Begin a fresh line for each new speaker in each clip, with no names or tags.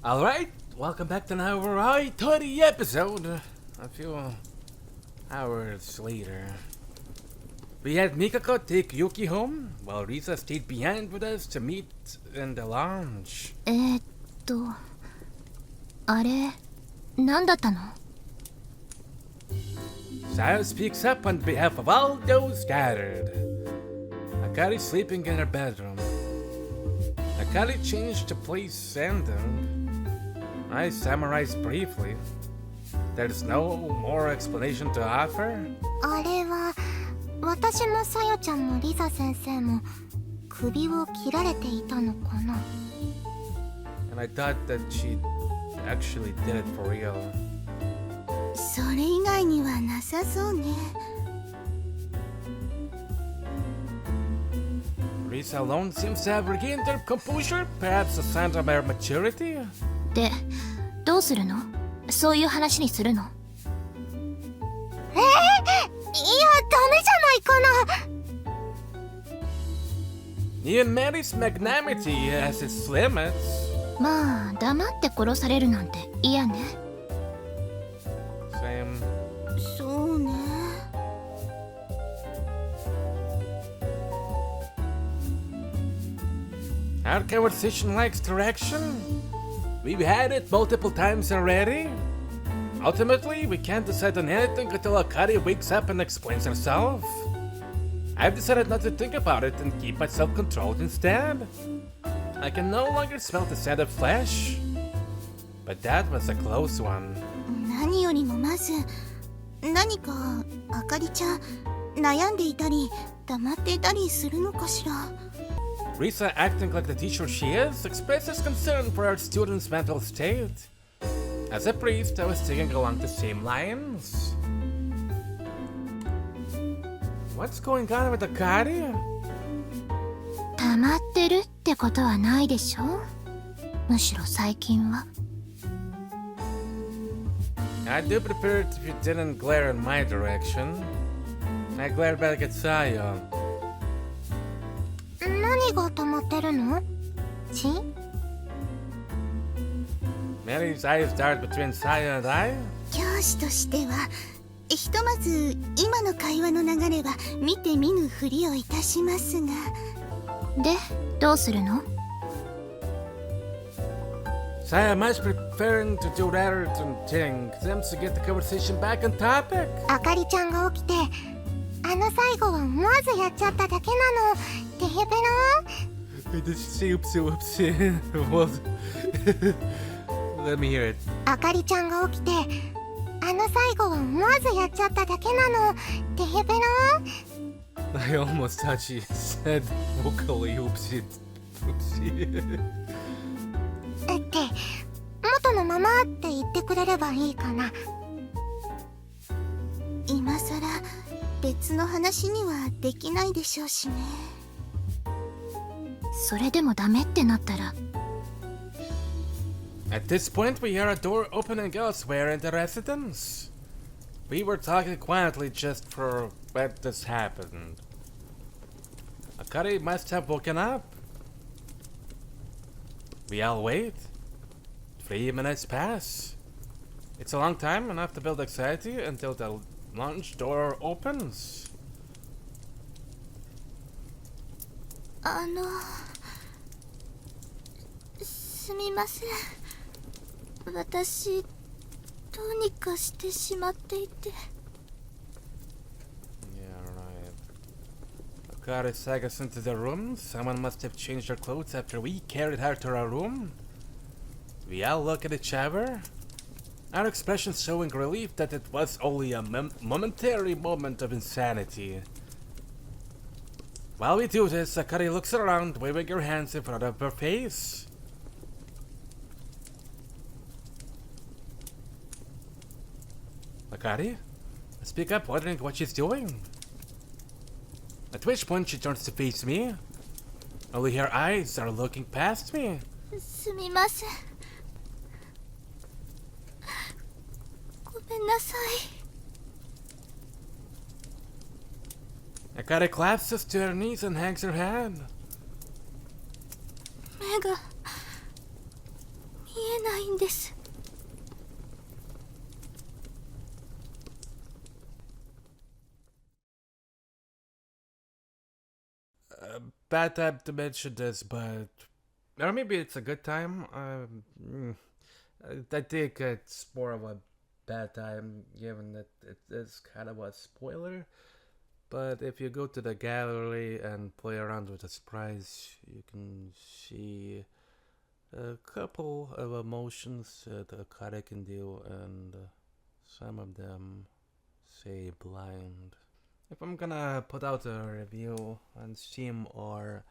Alright, welcome back to another Aoi Tori episode. A few hours later. We had Mikako take Yuki home, while Risa stayed behind with us to meet in the lounge.
あれ、何だったの?
Saya speaks up on behalf of all those scattered. Akari sleeping in her bedroom. Akari changed to place ending. I summarized briefly. There's no more explanation to offer.
あれは、私もさよちゃんもリサ先生も首を切られていたのかな?
And I thought that she actually did it for real.
それ以外にはなさそうね。
Risa alone seems to have regained her composure, perhaps a sign of her maturity.
で、どうするの? そういう話にするの? いや、ダメじゃないかな。
Even Mary's magnanimity has its limits.
まあ、黙って殺されるなんて嫌ね。
Same.
そうね。
Our conversation likes direction. We've had it multiple times already. Ultimately, we can't decide on anything until Akari wakes up and explains herself. I've decided not to think about it and keep myself controlled instead. I can no longer smell the scent of flesh. But that was a close one.
何よりもまず、何かあかりちゃん悩んでいたり黙っていたりするのかしら?
Risa, acting like the teacher she is, expresses concern for her student's mental state. As a priest, I was thinking along the same lines. What's going on with Akari?
溜まってるってことはないでしょ? むしろ最近は。
I'd do prefer it if you didn't glare in my direction. I glared back at Saya. 何が溜まってるの? 血? Mary's eyes dart between Saya and I.
教師としては、ひとまず今の会話の流れは見て見ぬふりをいたしますが。で、どうするの?
Saya much preferring to do rather than think attempts to get the conversation back on topic.
あかりちゃんが起きて、最後は思わずやっちゃっただけなの。てへぺろ。
Did she say oopsie? Well, let me hear it.
あかりちゃんが起きて、最後は思わずやっちゃっただけなの。てへぺろ。
I almost thought she said vocally oopsie.
って元のままって言ってくれればいいかな。今さら別の話にはできないでしょうしね。それでもダメってなったら。
At this point, we hear a door opening elsewhere in the residence. We were talking quietly just for when this happened. Akari must have woken up. We all wait. 3 minutes pass. It's a long time, enough to build anxiety until the lounge door opens.
すみません。私、どうにかしてしまっていて。
Yeah, right. Akari sang us into the room. Someone must have changed her clothes after we carried her to our room. We all look at each other, our expressions showing relief that it was only a momentary moment of insanity. While we do this, Akari looks around, waving her hands in front of her face. Akari? Speak up, wondering what she's doing. At which point she turns to face me. Only her eyes are looking past me.
すみません。ごめんなさい。
Akari collapses to her knees and hangs her head.
目がえないんです。
Bad time to mention this, but or maybe it's a good time. I think it's more of a bad time, given that it is kind of a spoiler. But if you go to the gallery and play around with the sprites, you can see a couple of emotions that Akari can do, and some of them say blind. If I'm gonna put out a review on Steam or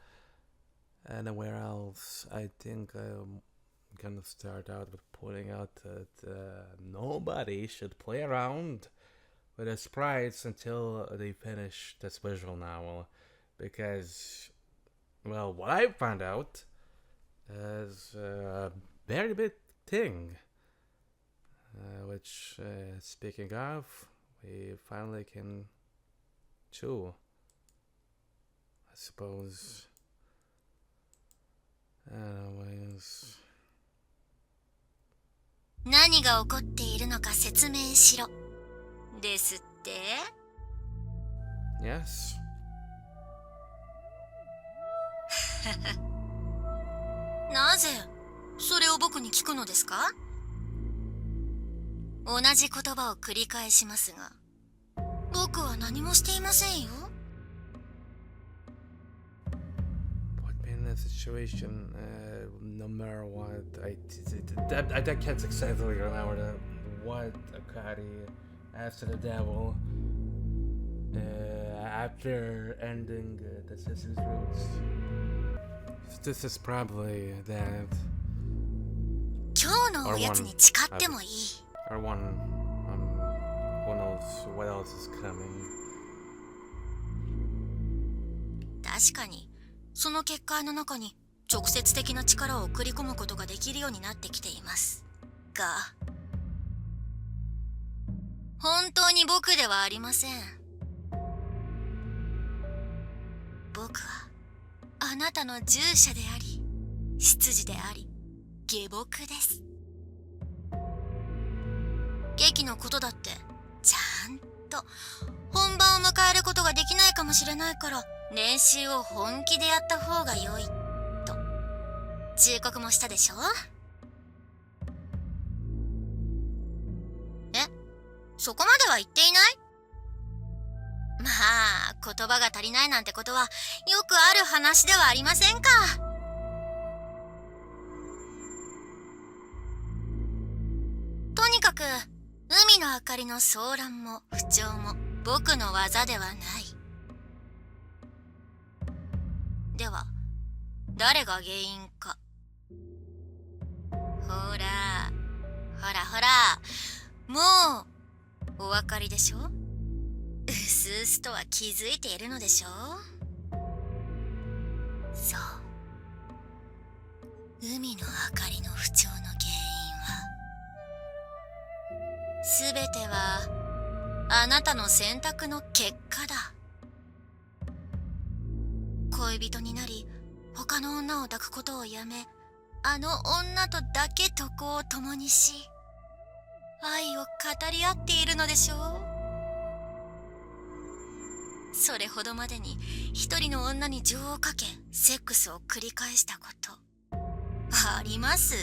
anywhere else, I think I'm gonna start out with pointing out that nobody should play around with the sprites until they finish this visual novel, because, well, what I found out is a very big thing. Which, speaking of, we finally can chew, I suppose. Anyways.
何が起こっているのか説明しろ。ですって？
Yes.
なぜそれを僕に聞くのですか？同じ言葉を繰り返しますが、僕は何もしていませんよ。
Put me in that situation, no matter what. I can't exactly remember what Akari asked to the devil after ending the Sisters' Roots. This is probably that.
今日のおやつに誓ってもいい。
Or one, who knows what else is coming.
確かに、その結界の中に直接的な力を送り込むことができるようになってきています。が、本当に僕ではありません。僕はあなたの従者であり、執事であり、下僕です。劇のことだってちゃんと本番を迎えることができないかもしれないから、練習を本気でやった方が良いと忠告もしたでしょ。え、そこまでは言っていない？まあ、言葉が足りないなんてことはよくある話ではありませんか。とにかく海の明かりの騒乱も不調も僕の技ではない。では誰が原因か。ほらほらほら、もうお分かりでしょ。うすうすとは気づいているのでしょう。そう、海の明かりの不調の原因はすべてはあなたの選択の結果だ。恋人になり他の女を抱くことをやめ、あの女とだけ床を共にし愛を語り合っているのでしょう。それほどまでに一人の女に情をかけセックスを繰り返したことあります？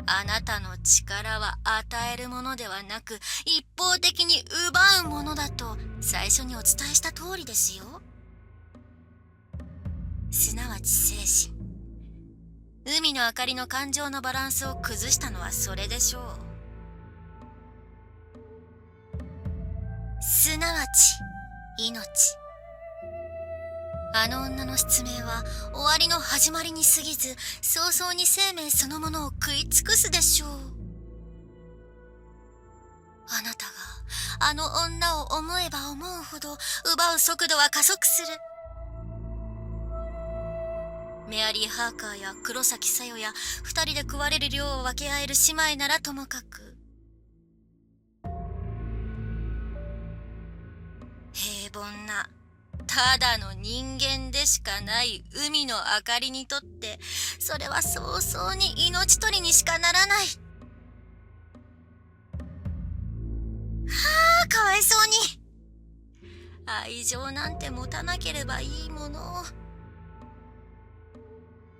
あなたの力は与えるものではなく一方的に奪うものだと最初にお伝えした通りですよ。すなわち精神、海の明かりの感情のバランスを崩したのはそれでしょう。すなわち命。あの女の失明は終わりの始まりに過ぎず、早々に生命そのものを食い尽くすでしょう。あなたがあの女を思えば思うほど奪う速度は加速する。メアリー・ハーカーや黒崎さよや二人で食われる量を分け合える姉妹ならともかく、平凡なただの人間でしかない海の明かりにとって、それは早々に命取りにしかならない。かわいそうに。愛情なんて持たなければいいもの。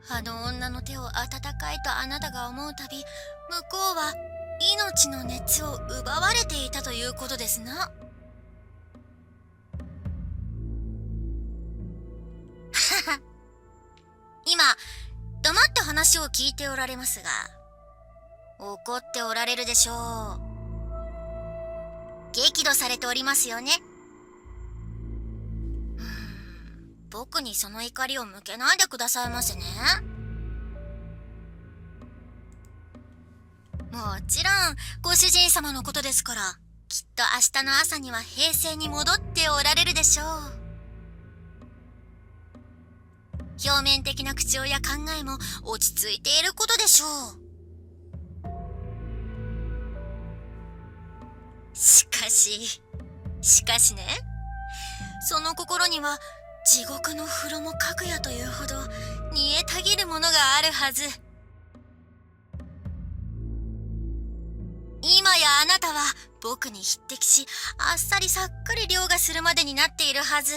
あの女の手を温かいとあなたが思うたび、向こうは命の熱を奪われていたということですな。今、黙って話を聞いておられますが、怒っておられるでしょう。激怒されておりますよね。僕にその怒りを向けないでくださいませね。もちろんご主人様のことですから、きっと明日の朝には平静に戻っておられるでしょう。表面的な口調や考えも落ち着いていることでしょう。しかしね、その心には地獄の風呂もかくやというほど煮えたぎるものがあるはず。今やあなたは僕に匹敵し、あっさりさっかり凌駕するまでになっているはず。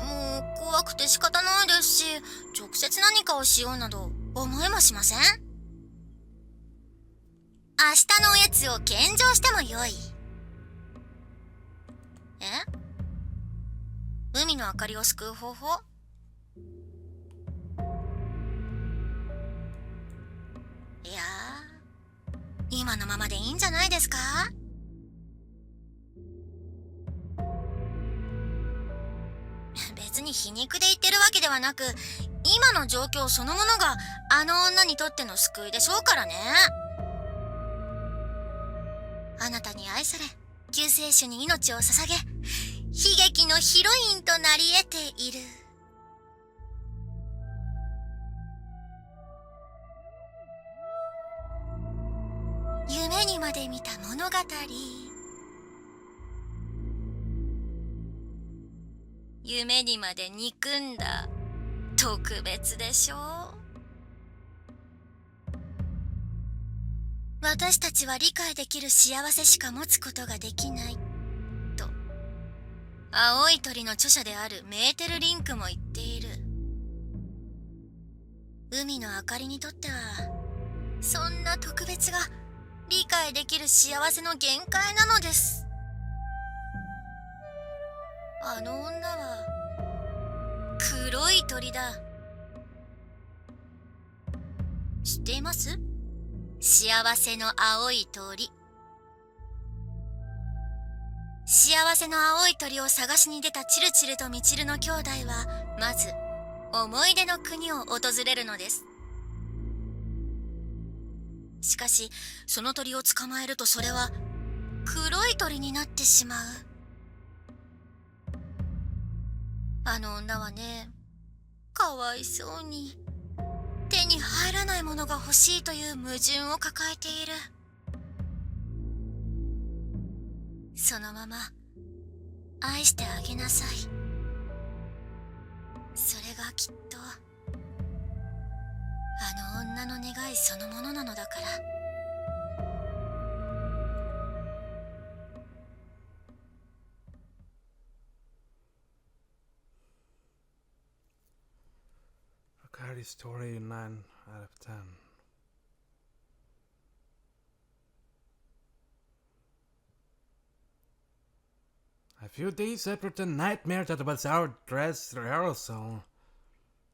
もう怖くて仕方ないですし、直接何かをしようなど思いもしません。明日のおやつを献上してもよい。海の明かりを救う方法？いやー、今のままでいいんじゃないですか？別に皮肉で言ってるわけではなく、今の状況そのものがあの女にとっての救いでしょうからね。あなたに愛され、救世主に命を捧げ、悲劇のヒロインとなり得ている。夢にまで見た物語。夢にまで憎んだ特別でしょう。私たちは理解できる幸せしか持つことができないと、青い鳥の著者であるメーテルリンクも言っている。海の明かりにとっては、そんな特別が理解できる幸せの限界なのです。あの女は黒い鳥だ。知っています？幸せの青い鳥。幸せの青い鳥を探しに出たチルチルとミチルの兄弟は、まず思い出の国を訪れるのです。しかしその鳥を捕まえると、それは黒い鳥になってしまう。あの女はね、かわいそうに手に入らないものが欲しいという矛盾を抱えている。そのまま愛してあげなさい。それがきっとあの女の願いそのものなのだから。
Aoi Tori 9 out of 10. A few days after the nightmare that was our dress rehearsal,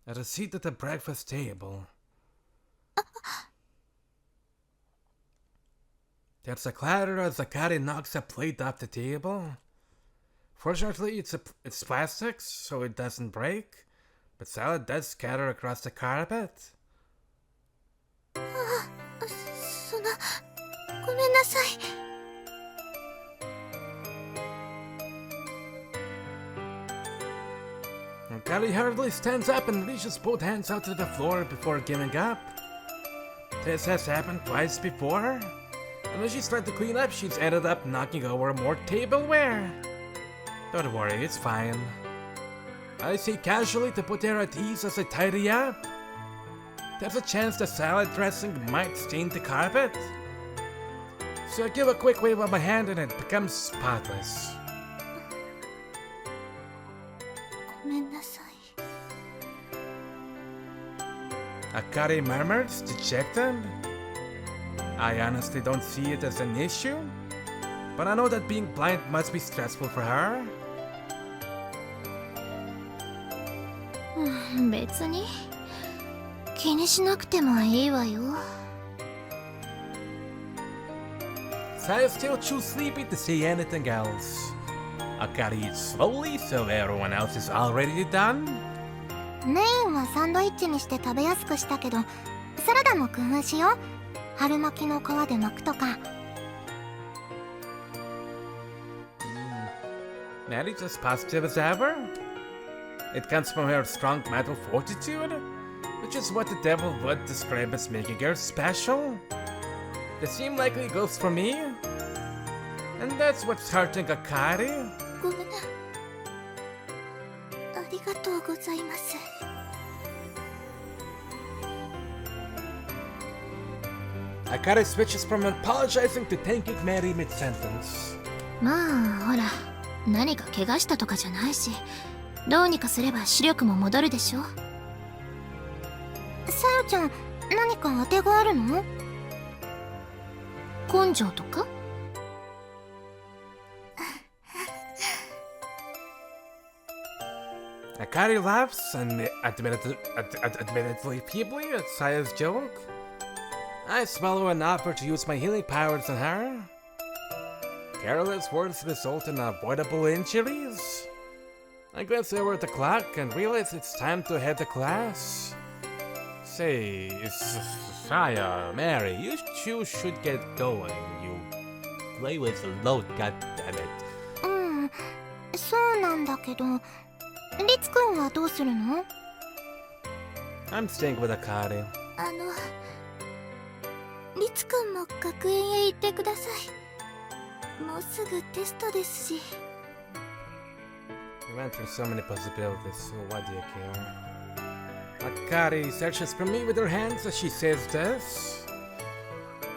at a seat at the breakfast table, there's a clatter as Akari knocks a plate off the table. Fortunately, it's plastic, so it doesn't break, but salad does scatter across the carpet.
ごめんなさい。
Akari hurriedly stands up and reaches both hands out to the floor before giving up. This has happened twice before, and when she's tried to clean up, she's ended up knocking over more tableware. Don't worry, it's fine. I say casually to put her at ease as I tidy up. There's a chance the salad dressing might stain the carpet. So I give a quick wave of my hand and it becomes spotless.
ごめんなさい。
Akari murmured, dejected. I honestly don't see it as an issue, but I know that being blind must be stressful for her.
別に気にしなくてもいいわよ。
Saya still too sleepy to say anything else. Akari eats slowly so everyone else is already done.
メインはサンドイッチにして食べやすくしたけど、サラダも工夫しよう。春巻きの皮で巻くとか。
Maddie's as positive as ever. It comes from her strong mental fortitude, which is what the devil would describe as making her special. The same likely goes for me, and that's what's hurting Akari.
ごめん。ありがとうございます。
Akari switches from apologizing to thanking Mary mid-sentence.
まあほら、何か怪我したとかじゃないし、どうにかすれば視力も戻るでしょ。さよちゃん、何か当てがあるの？根性とか
Akari laughs and admittedly feebly at Saya's joke. I swallow and offer to use my healing powers on her. Careless words result in avoidable injuries. I glance over at the clock and realize it's time to head to class. Say, Saya, Mary, you two should get going. You play with the load, goddammit.
そうなんだけど、リツくんはどうするの？
I'm staying with Akari.
リツくんも学園へ行ってください。もうすぐテストですし。
We went through so many possibilities, so why do you care? Akari searches for me with her hands as she says this.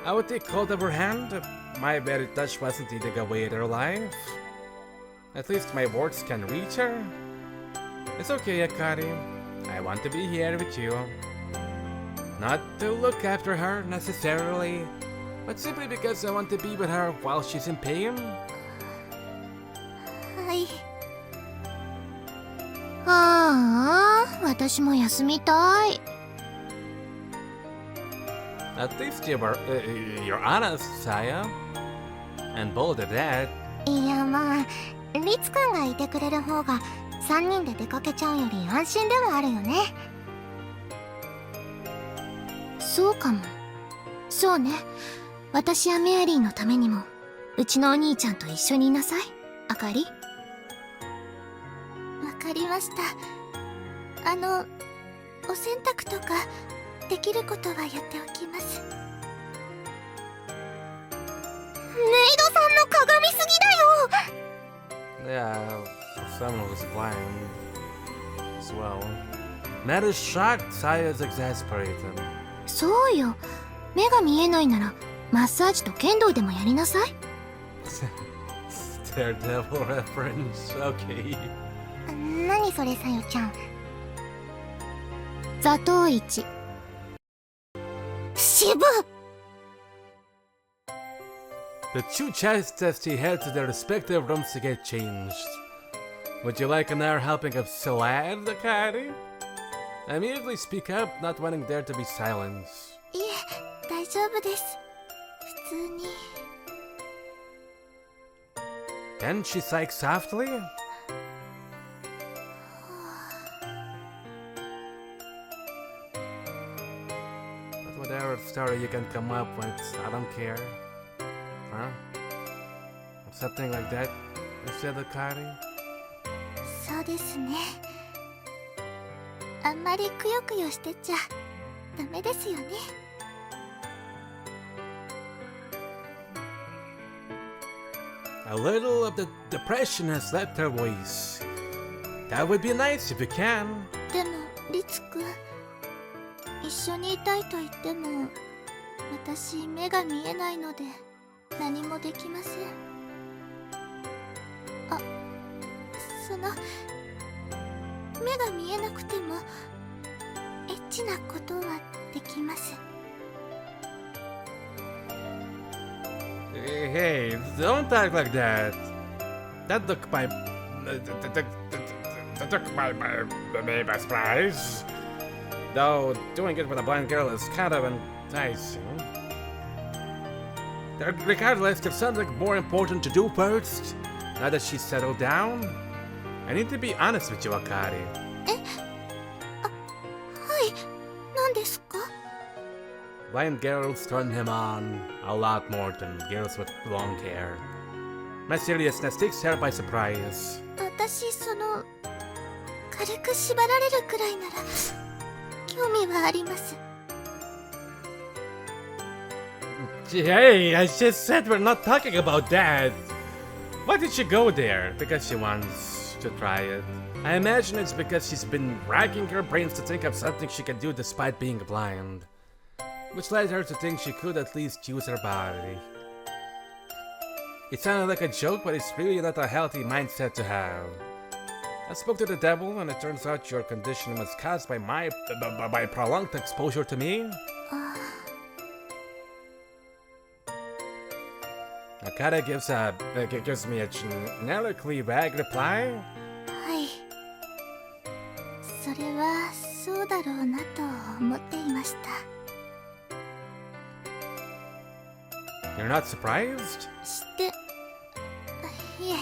I would take hold of her hand. My very touch wasn't eating away at her life. At least my words can reach her. It's okay, Akari. I want to be here with you. Not to look after her necessarily, but simply because I want to be with her while she's in pain.
はい。ああ、私も休みたい。
At least you're honest, Saya. And bold at that.
いやまあ、リツくんがいてくれる方が3人で出かけちゃうより安心ではあるよね。そうかも。そうね。私やメアリーのためにもうちのお兄ちゃんと一緒にいなさい、あかり。わかりました。お洗濯とかできることはやっておきます。メイドさんの鏡すぎだよ。
Yeah, someone who's blind as well. Matt is shocked, Saya is exasperated.
そうよ。目が見えないならマッサージと剣道でもやりなさい。
Daredevil reference, okay.
何それ、さよちゃん。座頭市。渋っ。
The two chest testy head to their respective rooms to get changed. Would you like an hour helping of salad, Akari? I immediately speak up, not wanting there to be silence.
いえ、大丈夫です。普通に。
Then she sighs softly. But whatever story you can come up with, I don't care. Huh? Something like that, you said, Akari?
そうですね。あんまりくよくよしてちゃダメですよね。
A little of the depression has left her voice. That would be nice if you can.
でもリツくん、一緒にいたいと言っても私目が見えないので何もできません。あ、その目が見えなくてもエッチなことはできます。
Hey, don't act like that. That took my by surprise. Though doing it with a blind girl is kind of enticing. Regardless, there's something more important to do first. Now that she's settled down, I need to be honest with you, Akari.
はい、何ですか？
Blind girls turn him on a lot more than girls with long hair. My seriousness takes her by surprise.
私その軽く縛られるくらいなら興味はあります。
Hey, I just said we're not talking about that. Why did she go there? Because she wants to try it. I imagine it's because she's been racking her brains to think of something she can do despite being blind, which led her to think she could at least use her body. It sounded like a joke, but it's really not a healthy mindset to have. I spoke to the devil, and it turns out your condition was caused by my prolonged exposure to me. Akata gives me a generically vague reply.
はい、それはそうだろうなと思っていました。
You're not surprised?
いえ、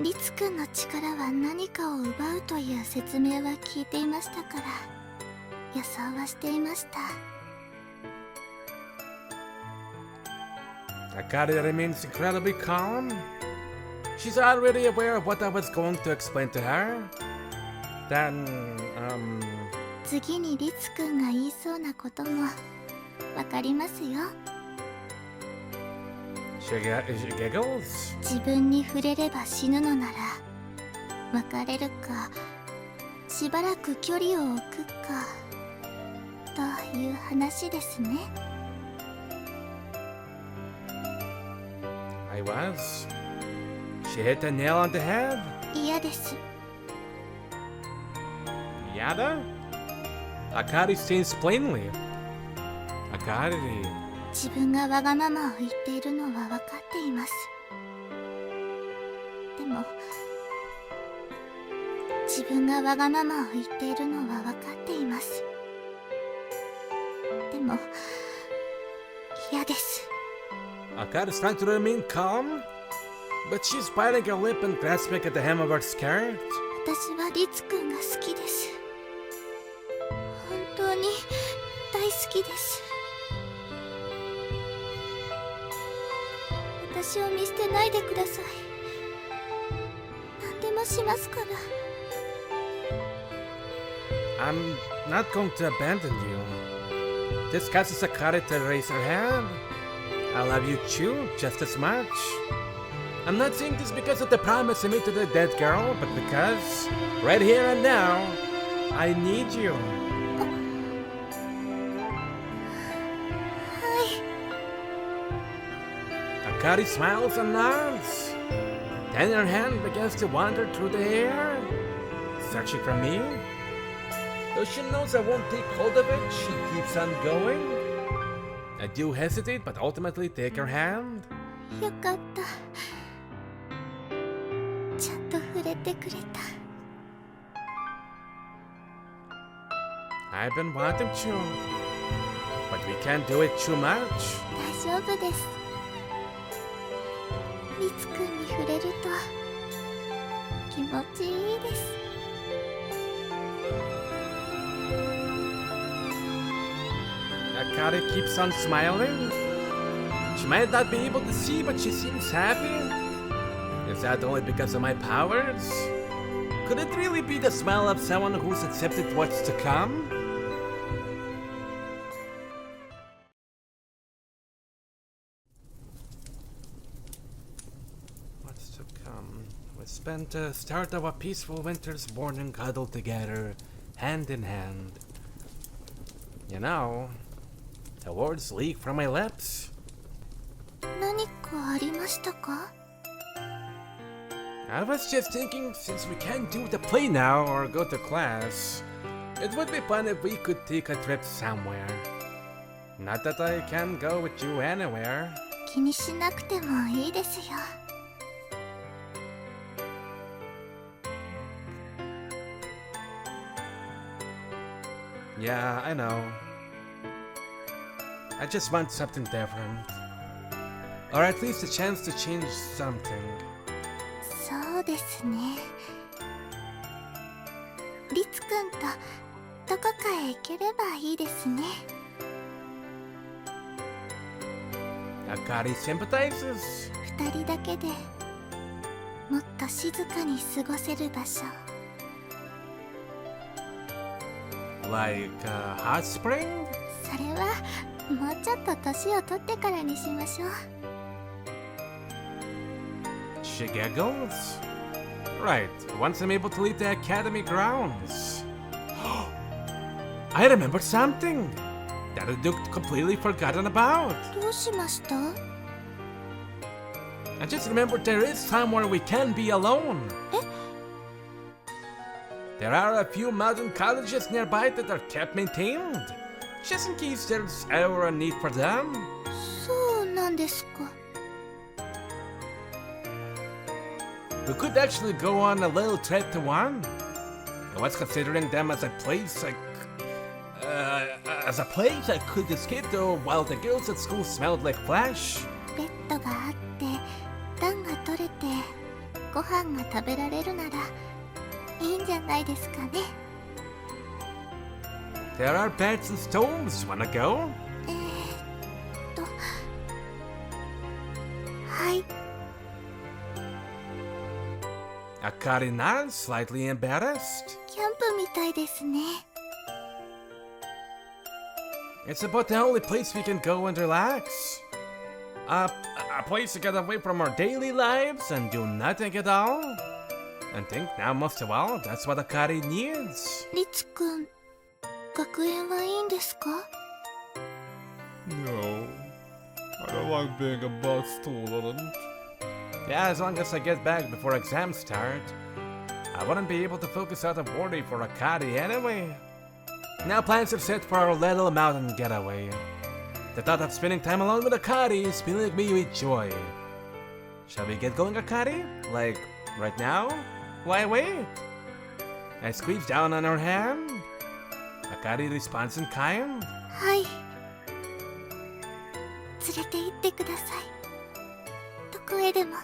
リツくんの力は何かを奪うという説明は聞いていましたから予想はしていました。
Akari remains incredibly calm. She's already aware of what I was going to explain to her. Then,
次にリツくんが言いそうなこともわかりますよ。
she giggles.
自分に触れれば死ぬのなら別れるかしばらく距離を置くかという話ですね。
I was. She hit the nail on the head.
嫌です。
Yada? Akari states plainly. Akari.
自分がわがままを言っているのは分かっています。でも自分がわがままを言っているのは分かっています。でも嫌です。
Akari's trying to remain calm, but she's biting her lip and grasping at the hem of her skirt.
私はリツくんが好きです。本当に大好きです。私を見捨てないでください。何でもしますから。
I'm not going to abandon you. This causes Akari to raise her hand. I love you too, just as much. I'm not saying this because of the promise I made to the dead girl, but because, right here and now, I need you.
はい。
Akari smiles and nods. Then her hand begins to wander through the air, searching for me. Though she knows I won't take hold of it, she keeps on going. I do hesitate, but ultimately take her hand.
よかった。ちゃんと触れてくれた。
I've been wanting to, but we can't do it too much.
大丈夫です。リツくんに触れると気持ちいいです。
Akari keeps on smiling. She might not be able to see, but she seems happy. Is that only because of my powers? Could it really be the smile of someone who's accepted what's to come? spent the start of a peaceful winter's morning cuddled together, hand in hand. You know, the words leak from my lips.
何かありましたか？
I was just thinking, since we can't do the play now or go to class, it would be fun if we could take a trip somewhere. Not that I can go with you anywhere.
気にしなくてもいいですよ。
Yeah, I know. I just want something different. Or at least a chance to change something.
そうですね。リツくんとどこかへ行ければいいですね。
Akari sympathizes.
二人だけでもっと静かに過ごせる場所。
Like a hot spring?
それはもうちょっと年を取ってからにしましょう。
She giggles. Right, once I'm able to leave the academy grounds. I remembered something that I looked completely forgotten about.
どうしました？
I just remembered there is somewhere we can be alone. There are a few mountain colleges nearby that are kept maintained, just in case there's ever a need for them.
そうなんですか。
We could actually go on a little trip to one. I was considering them as a place I could escape to while the girls at school smelled like flesh.
ベッドがあって暖が取れてご飯が食べられるならいいんじゃないですかね。
There are beds and stoves. Wanna go?
はい。
Akari nods, slightly embarrassed.
キャンプみたいですね。
It's about the only place we can go and relax. A place to get away from our daily lives and do nothing at all. And think now most of all, that's what Akari needs.
リツくん、学園はいいんですか？
No, I don't like being a bad student. Yeah, as long as I get back before exams start, I wouldn't be able to focus out of worry for Akari anyway. Now plans are set for our little mountain getaway. The thought of spending time alone with Akari is filling me with joy. Shall we get going, Akari? Like, right now? Why wait? I squeeze down on her hand. Akari responds in kind.
はい。連れて行ってください。どこへでも。